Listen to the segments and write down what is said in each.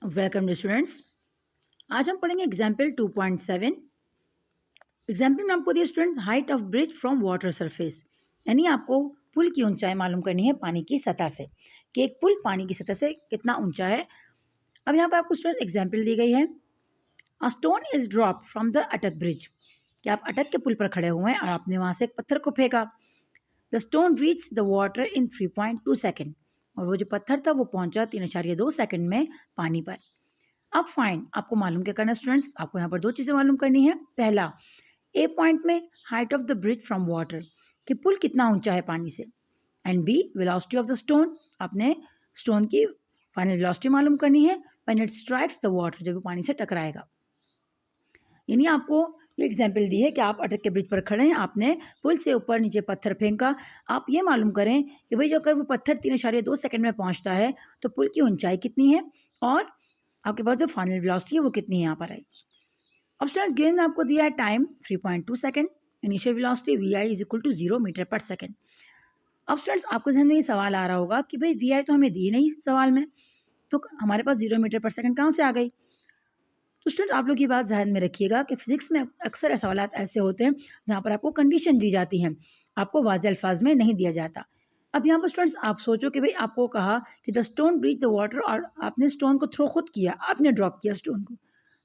Welcome students. आज हम पढ़ेंगे एग्जाम्पल 2.7। एग्जाम्पल में आपको दिया student height of bridge from water surface, यानी आपको पुल की ऊंचाई मालूम करनी है पानी की सतह से कि एक पुल पानी की सतह से कितना ऊंचा है। अब यहाँ पर आपको स्टूडेंट एग्जाम्पल दी गई है। A stone is drop from the अटक ब्रिज, कि आप अटक के पुल पर खड़े हुए हैं और आपने वहाँ से एक पत्थर को फेंका। The stone reach the water in 3.2 second, और वो जो पत्थर था वो पहुंचा 3.2 सेकेंड में पानी पर। अब फाइंड, आपको मालूम क्या करना है स्टूडेंट्स, आपको यहाँ पर दो चीज़ें मालूम करनी है। पहला, ए पॉइंट में height of the bridge from water, कि पुल कितना ऊंचा है पानी से। And B, velocity of the stone, आपने स्टोन की फाइनल वेलोसिटी मालूम करनी है when it strikes the water, जब वो पानी से टकराएगा। यानी आपको ये एग्जाम्पल दी है कि आप अटक के ब्रिज पर खड़े हैं, आपने पुल से ऊपर नीचे पत्थर फेंका। आप ये मालूम करें कि भाई जो अगर वो पत्थर 3.2 सेकंड में पहुंचता है तो पुल की ऊंचाई कितनी है और आपके पास जो फाइनल वेलोसिटी है वो कितनी है यहाँ पर आई। अब स्टूडेंट्स गिवन आपको दिया है time 3.2 second, initial velocity vi is equal to 0 metre per second. अब स्टूडेंट्स आपको जहन में ये सवाल आ रहा होगा कि भाई vi तो हमें दी नहीं सवाल में, तो हमारे पास 0 मीटर पर सेकंड कहाँ से आ गई। तो स्टूडेंट्स आप लोग ये बात जहन में रखिएगा कि फिजिक्स में अक्सर सवाल ऐसे होते हैं जहाँ पर आपको कंडीशन दी जाती हैं, आपको वाज़ेह अल्फाज में नहीं दिया जाता। अब यहाँ पर स्टूडेंट्स आप सोचो कि भाई आपको कहा कि the stone breach the water, और आपने स्टोन को थ्रो खुद किया, आपने ड्रॉप किया स्टोन को,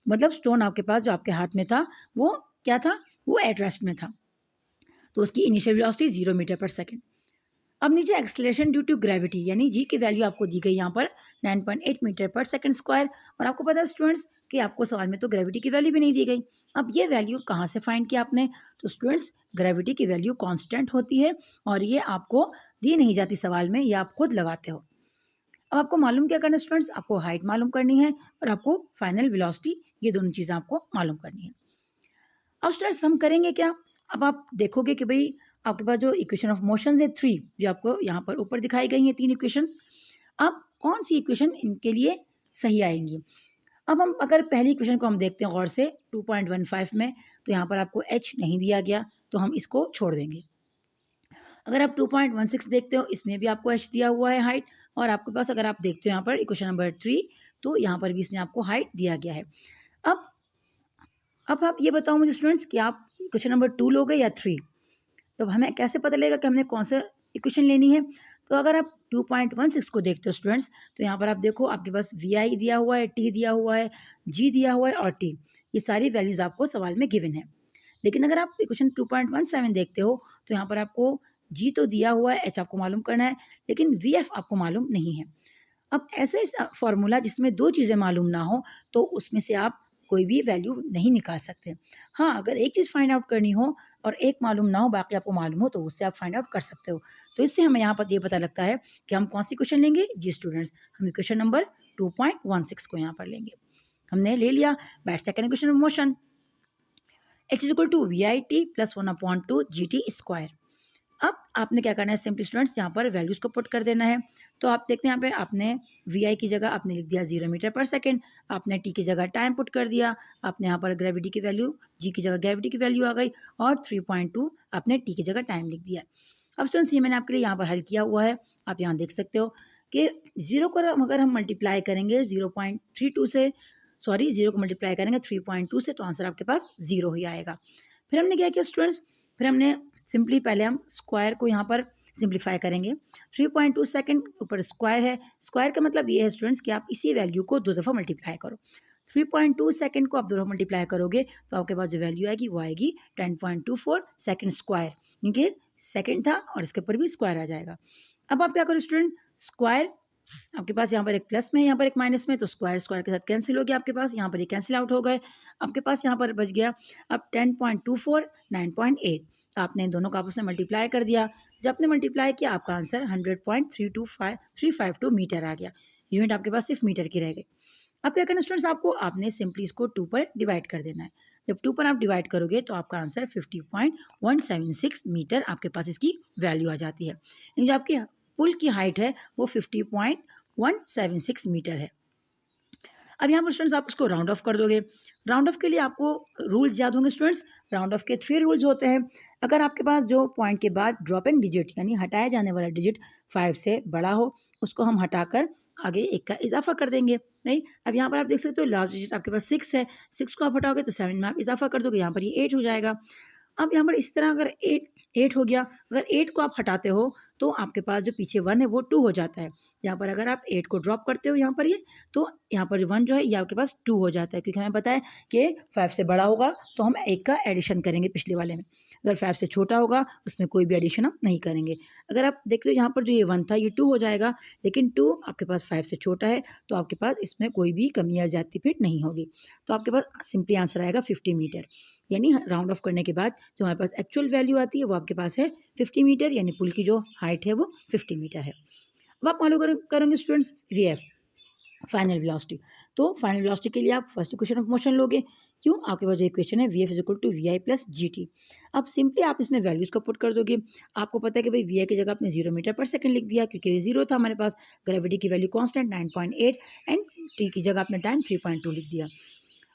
मतलब स्टोन आपके पास जो आपके हाथ में था वो क्या था, वो एट रेस्ट में था, तो उसकी initial velocity 0 metre per second. अब नीचे एक्सलेशन ड्यू टू ग्रेविटी, यानी जी की वैल्यू आपको दी गई यहाँ पर 9.8 मीटर पर सेकंड स्क्वायर, और आपको पता है स्टूडेंट्स कि आपको सवाल में तो ग्रेविटी की वैल्यू भी नहीं दी गई। अब ये वैल्यू कहाँ से फाइंड किया आपने, तो स्टूडेंट्स ग्रेविटी की वैल्यू कांस्टेंट होती है और ये आपको दी नहीं जाती सवाल में, ये आप खुद लगाते हो। अब आपको मालूम क्या करना है स्टूडेंट्स, आपको हाइट मालूम करनी है और आपको फाइनल वेलोसिटी, ये दोनों चीज़ें आपको मालूम करनी है। अब स्टूडेंट्स हम करेंगे क्या, अब आप देखोगे कि भाई आपके पास जो इक्वेशन ऑफ मोशन है 3, जो आपको यहाँ पर ऊपर दिखाई गई हैं 3 इक्वेशंस, अब कौन सी इक्वेशन इनके लिए सही आएंगी। अब हम अगर पहली इक्वेशन को हम देखते हैं गौर से 2.15 में, तो यहाँ पर आपको h नहीं दिया गया तो हम इसको छोड़ देंगे। अगर आप 2.16 देखते हो, इसमें भी आपको h दिया हुआ है हाइट, और आपके पास अगर आप देखते हो यहाँ पर इक्वेशन नंबर 3, तो यहाँ पर भी इसमें आपको हाइट दिया गया है। अब अब आप ये बताओ मुझे स्टूडेंट्स कि आप क्वेश्चन नंबर 2 लोगे या 3, तो हमें कैसे पता लगेगा कि हमने कौन सा इक्वेशन लेनी है। तो अगर आप 2.16 को देखते हो स्टूडेंट्स, तो यहाँ पर आप देखो आपके पास vi दिया हुआ है, t दिया हुआ है, g दिया हुआ है और t, ये सारी वैल्यूज आपको सवाल में गिवन है। लेकिन अगर आप इक्वेशन 2.17 देखते हो, तो यहाँ पर आपको g तो दिया हुआ है, h आपको मालूम करना है, लेकिन vf आपको मालूम नहीं है। अब ऐसे फॉर्मूला जिसमें दो चीज़ें मालूम ना हो, तो उसमें से आप कोई भी वैल्यू नहीं निकाल सकते। हाँ, अगर एक चीज़ फाइंड आउट करनी हो और एक मालूम ना हो, बाकी आपको मालूम हो, तो उससे आप फाइंड आउट कर सकते हो। तो इससे हमें यहाँ पर ये पता लगता है कि हम कौन सी क्वेश्चन लेंगे। जी स्टूडेंट्स, हम क्वेश्चन नंबर 2.16 को यहाँ पर लेंगे। हमने ले लिया बैट second question of motion, h is equal to V I T plus 1/2 G T square. अब आपने क्या करना है, सिंपली स्टूडेंट्स यहाँ पर वैल्यूज़ को पुट कर देना है। तो आप देखते हैं यहाँ पे आपने vi की जगह आपने लिख दिया 0 मीटर पर सेकंड, आपने t की जगह टाइम पुट कर दिया, आपने यहाँ पर ग्रेविटी की वैल्यू, g की जगह ग्रेविटी की वैल्यू आ गई, और 3.2 आपने t की जगह टाइम लिख दिया। अब स्टूडेंट्स ये मैंने आपके लिए यहाँ पर हल किया हुआ है, आप यहाँ देख सकते हो कि 0 को अगर हम मल्टीप्लाई करेंगे 0.32 से, सॉरी 0 को मल्टीप्लाई करेंगे 3.2 से, तो आंसर आपके पास 0 ही आएगा। फिर हमने क्या किया स्टूडेंट्स, फिर हमने सिंपली पहले हम स्क्वायर को यहाँ पर सिंप्लीफाई करेंगे। 3.2 सेकंड ऊपर स्क्वायर है, स्क्वायर का मतलब ये है स्टूडेंट्स कि आप इसी वैल्यू को 2 दफ़ा मल्टीप्लाई करो। 3.2 सेकंड को आप 2 दफ़ा मल्टीप्लाई करोगे तो आपके पास जो वैल्यू आएगी वो आएगी 10.24 सेकंड स्क्वायर, क्योंकि सेकंड था और इसके ऊपर भी स्क्वायर आ जाएगा। अब आप क्या करो स्टूडेंट, स्क्वायर आपके पास यहाँ पर एक प्लस में, यहाँ पर एक माइनस में, तो स्क्वायर स्क्वायर के साथ कैंसिल हो गया आपके पास, यहाँ पर ये कैंसिल आउट हो गए, आपके पास यहाँ पर बच गया अब 10.24 9.8, आपने दोनों का आपस में मल्टीप्लाई कर दिया। जब आपने मल्टीप्लाई किया आपका आंसर 100.352 मीटर आ गया। यूनिट आपके पास सिर्फ मीटर की रह गई। अब क्या करना स्टूडेंट्स, आपको आपने सिंपली इसको 2 पर डिवाइड कर देना है। जब 2 पर आप डिवाइड करोगे तो आपका आंसर 50.176 मीटर आपके पास इसकी वैल्यू आ जाती है। यानी जो आपकी पुल की हाइट है वो 50.176 मीटर है। अब यहाँ पर स्टूडेंट्स आप उसको राउंड ऑफ कर दोगे। राउंड ऑफ के लिए आपको रूल्स याद होंगे स्टूडेंट्स, राउंड ऑफ के 3 रूल्स होते हैं। अगर आपके पास जो पॉइंट के बाद ड्रॉपिंग डिजिट यानी हटाया जाने वाला डिजिट 5 से बड़ा हो, उसको हम हटाकर आगे 1 का इज़ाफ़ा कर देंगे, नहीं? अब यहाँ पर आप देख सकते हो लास्ट डिजिट आपके पास 6 है, 6 को आप हटाओगे तो 7 में आप इज़ाफ़ा कर दोगे, यहाँ पर ये 8 हो जाएगा। अब यहाँ पर इसी तरह अगर 8 हो गया, अगर 8 को आप हटाते हो तो आपके पास जो पीछे 1 है वो 2 हो जाता है। यहाँ पर अगर आप 8 को ड्रॉप करते हो यहाँ पर ये, तो यहाँ पर 1 जो है ये आपके पास 2 हो जाता है, क्योंकि हमें पता है कि 5 से बड़ा होगा तो हम 1 का एडिशन करेंगे पिछले वाले में। अगर 5 से छोटा होगा उसमें कोई भी एडिशन हम नहीं करेंगे। अगर आप देख लो यहाँ पर जो ये 1 था ये 2 हो जाएगा, लेकिन 2 आपके पास 5 से छोटा है तो आपके पास इसमें कोई भी कमी या ज़्यादती फिर नहीं होगी। तो आपके पास सिंपली आंसर आएगा 50 मीटर। यानी राउंड ऑफ करने के बाद जो हमारे पास एक्चुअल वैल्यू आती है वो आपके पास है 50 मीटर, यानी पुल की जो हाइट है वो 50 मीटर है। अब आप मालूम करेंगे स्टूडेंट्स वीएफ, फाइनल वेलोसिटी। तो फाइनल वेलोसिटी के लिए आप फर्स्ट इक्वेशन ऑफ मोशन लोगे। क्यों? आपके पास जो इक्वेशन है V F is equal to V I plus G T. अब सिंपली आप इसमें वैल्यूज़ को पुट कर दोगे। आपको पता है कि भाई वी आई की जगह आपने 0 मीटर पर सेकंड लिख दिया, क्योंकि 0 था हमारे पास। ग्रेविटी की वैल्यू कॉन्स्टेंट 9.8 एंड टी की जगह आपने टाइम 3.2 लिख दिया।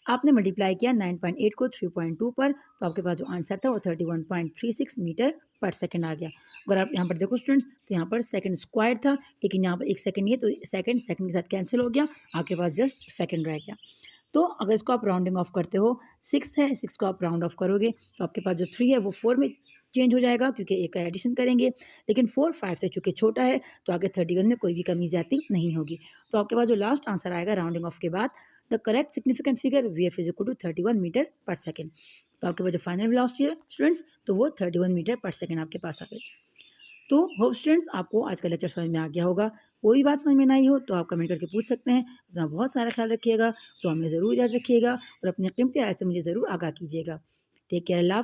आपने मल्टीप्लाई किया 9.8 को 3.2 पर, तो आपके पास जो आंसर था वो 31.36 मीटर पर सेकंड आ गया। अगर आप यहाँ पर देखो स्टूडेंट्स, तो यहाँ पर सेकंड स्क्वायर था, लेकिन यहाँ पर एक सेकंड नहीं है, तो सेकंड के साथ कैंसिल हो गया, आपके पास जस्ट सेकंड रह गया। तो अगर इसको आप राउंडिंग ऑफ करते हो, 6 है, 6 को आप राउंड ऑफ करोगे तो आपके पास जो 3 है वो 4 में चेंज हो जाएगा, क्योंकि एक का एडिशन करेंगे। लेकिन 4 5 से चूँकि छोटा है तो आगे 31 में कोई भी कमी ज़्यादती नहीं होगी। तो आपके पास जो लास्ट आंसर आएगा राउंडिंग ऑफ के बाद, the correct significant figure V F is equal to 31 metre per second. तो आपके पास जो फाइनल वेलोसिटी है स्टूडेंट्स, तो वो 31 मीटर पर सेकंड आपके पास आ गई। तो होप स्टूडेंट्स आपको आज का लेक्चर समझ में आ गया होगा। कोई बात समझ में नहीं हो तो आप कमेंट करके पूछ सकते हैं। अपना बहुत सारा ख्याल रखिएगा, तो हमें ज़रूर याद रखिएगा और अपने कीमती राय से मुझे ज़रूर आगाह कीजिएगा। टेक केयर, अल्लाह।